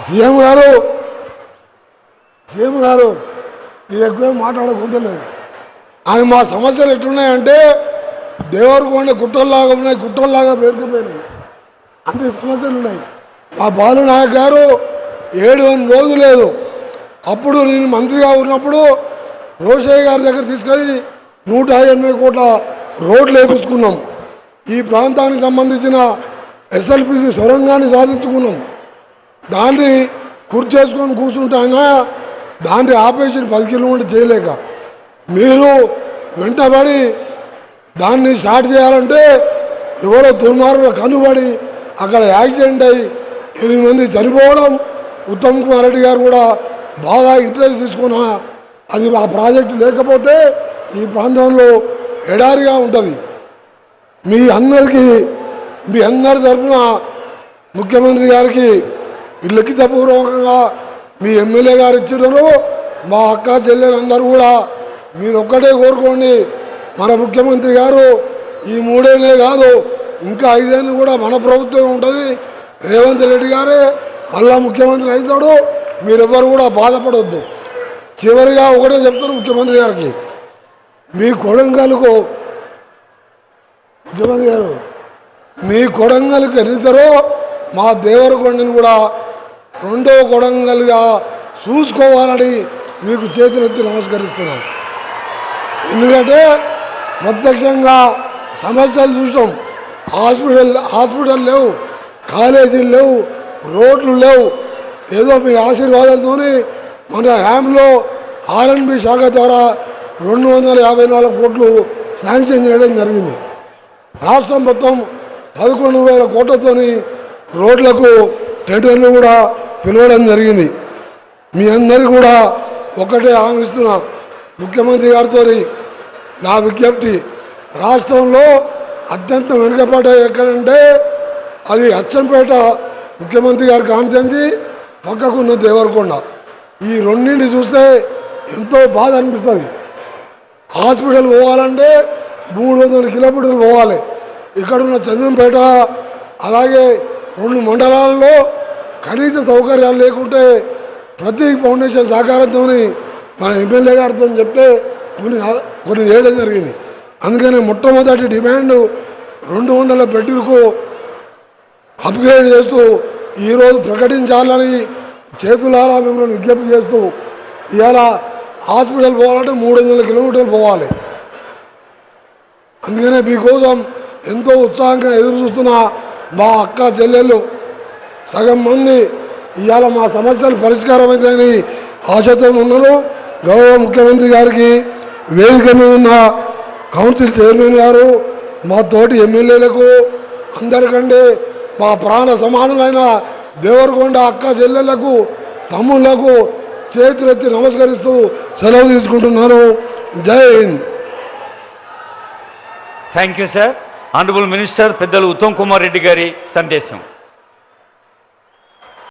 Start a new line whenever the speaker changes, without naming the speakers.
CM గారు ఇది ఎక్కువ మాట్లాడకూడలేదు. ఆయన మా సమస్యలు ఎట్లున్నాయంటే దేవరకొండ గుట్టల్లాగా ఉన్నాయి, గుట్టల్లాగా పేరుకుపోయినాయి. అన్ని సమస్యలు ఉన్నాయి. మా బాలు నాయక్ గారు 7 రోజు లేదు. అప్పుడు నేను మంత్రిగా ఉన్నప్పుడు రోషయ్య గారి దగ్గర తీసుకెళ్ళి 180 కోట్ల రోడ్లు వేపించుకున్నాం. ఈ ప్రాంతానికి సంబంధించిన ఎస్ఎల్పిసి సొరంగాన్ని సాధించుకున్నాం. దాన్ని చేసుకొని కూర్చుంటాయినా దాన్ని ఆపేషన్ 10 కిలోమీటర్లు చేయలేక మీరు వెంటబడి దాన్ని స్టార్ట్ చేయాలంటే ఎవరో దుర్మార్గులు కనుబడి అక్కడ యాక్సిడెంట్ అయ్యి 8 మంది చనిపోవడం. ఉత్తమ్ కుమార్ రెడ్డి గారు కూడా బాగా ఇంట్రెస్ట్ తీసుకున్న అది ఆ ప్రాజెక్టు లేకపోతే ఈ ప్రాంతంలో ఎడారిగా ఉంటుంది. మీ అందరి తరఫున ముఖ్యమంత్రి గారికి లిఖితపూర్వకంగా మీ ఎమ్మెల్యే గారు ఇచ్చినారు. మా అక్క చెల్లెలందరూ కూడా మీరు ఒక్కటే కోరుకోండి, మన ముఖ్యమంత్రి గారు ఈ 3 ఏళ్ళే కాదు ఇంకా 5 ఏళ్ళు కూడా మన ప్రభుత్వం ఉంటుంది. రేవంత్ రెడ్డి గారే మళ్ళా ముఖ్యమంత్రి అవుతాడు. మీరెవ్వరు కూడా బాధపడవద్దు. చివరిగా ఒకటే చెప్తాను ముఖ్యమంత్రి గారికి, మీ కొడంగల్కు ముఖ్యమంత్రి గారు మీ కొడంగల్కి ఎన్నితారో మా దేవరకొండని కూడా 2వ కొడంగల్గా చూసుకోవాలని మీకు చేతులెత్తి నమస్కరిస్తున్నాం. ఎందుకంటే ప్రత్యక్షంగా సమస్యలు చూసాం. హాస్పిటల్ లేవు, కాలేజీలు లేవు, రోడ్లు లేవు. ఏదో మీ ఆశీర్వాదంతో మన హ్యాంలో ఆర్ఎన్బి శాఖ ద్వారా 254 కోట్లు శాంక్షన్ చేయడం జరిగింది. రాష్ట్రం మొత్తం 11,000 కోట్లతో రోడ్లకు టెండర్లు కూడా పిలవడం జరిగింది. మీ అందరికీ కూడా ఒకటే హామీ ఇస్తున్నా, ముఖ్యమంత్రి గారితో నా విజ్ఞప్తి, రాష్ట్రంలో అత్యంత వెనుకబడ్డ ఎక్కడంటే అది అచ్చంపేట ముఖ్యమంత్రి గారి కాన్స్టిట్యున్సీ, పక్కకున్న దేవరకొండ. ఈ రెండింటిని చూస్తే ఎంతో బాధ అనిపిస్తుంది. హాస్పిటల్ పోవాలంటే 300 కిలోమీటర్లు పోవాలి. ఇక్కడున్న చంద్రంపేట అలాగే 2 మండలాల్లో కనీస సౌకర్యాలు లేకుంటే ప్రతి ఫౌండేషన్ సహకారంతో మన ఎమ్మెల్యే గారితో చెప్తే కొన్ని చేయడం జరిగింది. అందుకని మొట్టమొదటి డిమాండ్ 200 బెడ్లకు అప్గ్రేడ్ చేస్తూ ఈరోజు ప్రకటించాలని చేతులారా మిమ్మల్ని విజ్ఞప్తి చేస్తూ, ఇవాళ హాస్పిటల్ పోవాలంటే 300 కిలోమీటర్లు పోవాలి. అందుకనే మీకోసం ఎంతో ఉత్సాహంగా ఎదురు చూస్తున్న మా అక్క చెల్లెళ్ళు సగం మంది ఇవాళ మా సమస్యలు పరిష్కారం అవుతాయని ఆశతో ఉన్నారు. గౌరవ ముఖ్యమంత్రి గారికి, వేదిక మీద ఉన్న కౌన్సిల్ చైర్మన్ గారు, మా తోటి ఎమ్మెల్యేలకు అందరికంటే మా ప్రాణ సమానులైన దేవరకొండ అక్క చెల్లెళ్లకు, తమ్ముళ్లకు చేతులెత్తి నమస్కరిస్తూ సెలవు తీసుకుంటున్నాను. జై Hind.
Thank you sir. Honourable minister పెద్దలు ఉత్తమ్ కుమార్ రెడ్డి గారి సందేశం.